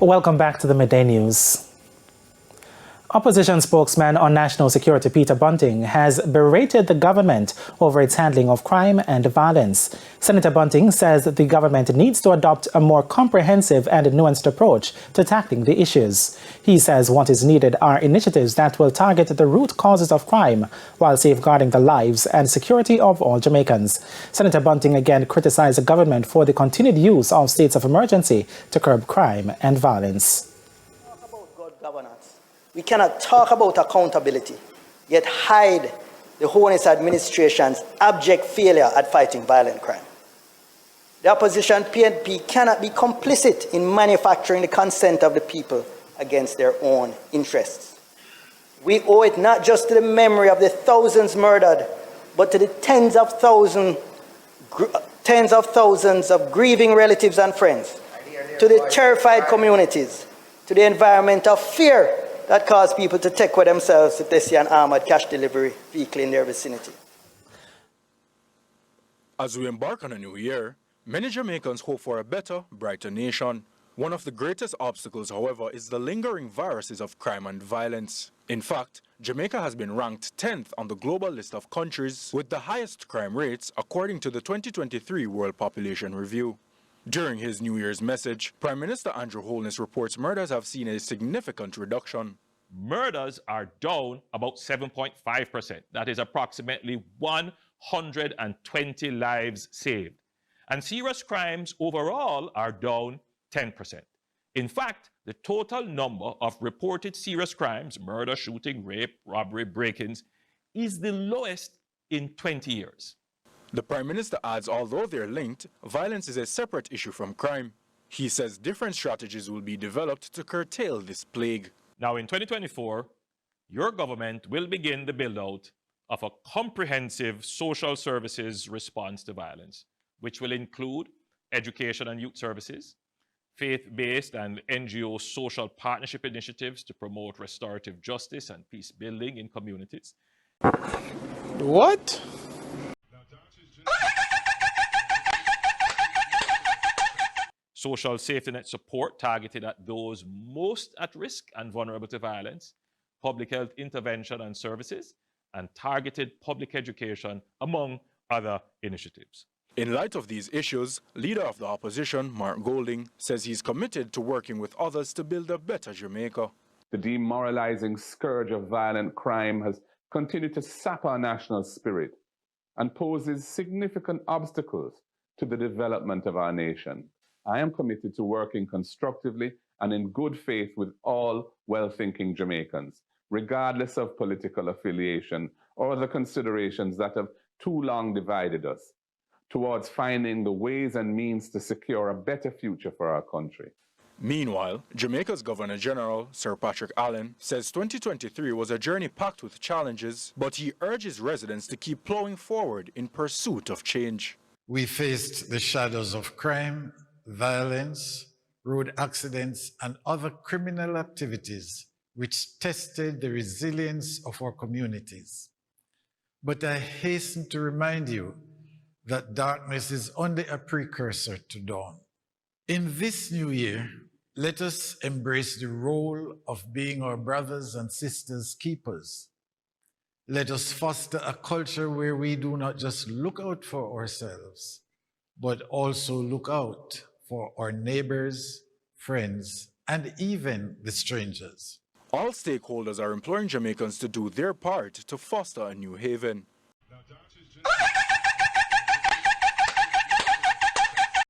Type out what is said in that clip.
Welcome back to the Midday News. Opposition spokesman on national security Peter Bunting has berated the government over its handling of crime and violence. Senator Bunting says that the government needs to adopt a more comprehensive and nuanced approach to tackling the issues. He says what is needed are initiatives that will target the root causes of crime while safeguarding the lives and security of all Jamaicans. Senator Bunting again criticized the government for the continued use of states of emergency to curb crime and violence. Talk about good governance. We cannot talk about accountability, yet hide the Honest administration's abject failure at fighting violent crime. The opposition PNP cannot be complicit in manufacturing the consent of the people against their own interests. We owe it not just to the memory of the thousands murdered, but to the tens of thousands of grieving relatives and friends, to the terrified communities, to the environment of fear that cause people to take with themselves if they see an armored cash delivery vehicle in their vicinity. As we embark on a new year, many Jamaicans hope for a better, brighter nation. One of the greatest obstacles, however, is the lingering viruses of crime and violence. In fact, Jamaica has been ranked 10th on the global list of countries with the highest crime rates according to the 2023 World Population Review. During his New Year's message, Prime Minister Andrew Holness reports murders have seen a significant reduction. Murders are down about 7.5%. That is approximately 120 lives saved. And serious crimes overall are down 10%. In fact, the total number of reported serious crimes, murder, shooting, rape, robbery, break-ins, is the lowest in 20 years. The Prime Minister adds although they're linked, violence is a separate issue from crime. He says different strategies will be developed to curtail this plague. Now in 2024, your government will begin the build-out of a comprehensive social services response to violence, which will include education and youth services, faith-based and NGO social partnership initiatives to promote restorative justice and peace building in communities. What? Social safety net support targeted at those most at risk and vulnerable to violence, public health intervention and services, and targeted public education, among other initiatives. In light of these issues, leader of the opposition, Mark Golding, says he's committed to working with others to build a better Jamaica. The demoralizing scourge of violent crime has continued to sap our national spirit and poses significant obstacles to the development of our nation. I am committed to working constructively and in good faith with all well-thinking Jamaicans, regardless of political affiliation or the considerations that have too long divided us, towards finding the ways and means to secure a better future for our country. Meanwhile, Jamaica's Governor-General, Sir Patrick Allen, says 2023 was a journey packed with challenges, but he urges residents to keep plowing forward in pursuit of change. We faced the shadows of crime, violence, road accidents, and other criminal activities which tested the resilience of our communities. But I hasten to remind you that darkness is only a precursor to dawn. In this new year, let us embrace the role of being our brothers and sisters' keepers. Let us foster a culture where we do not just look out for ourselves, but also look out for our neighbors, friends, and even the strangers. All stakeholders are imploring Jamaicans to do their part to foster a new haven.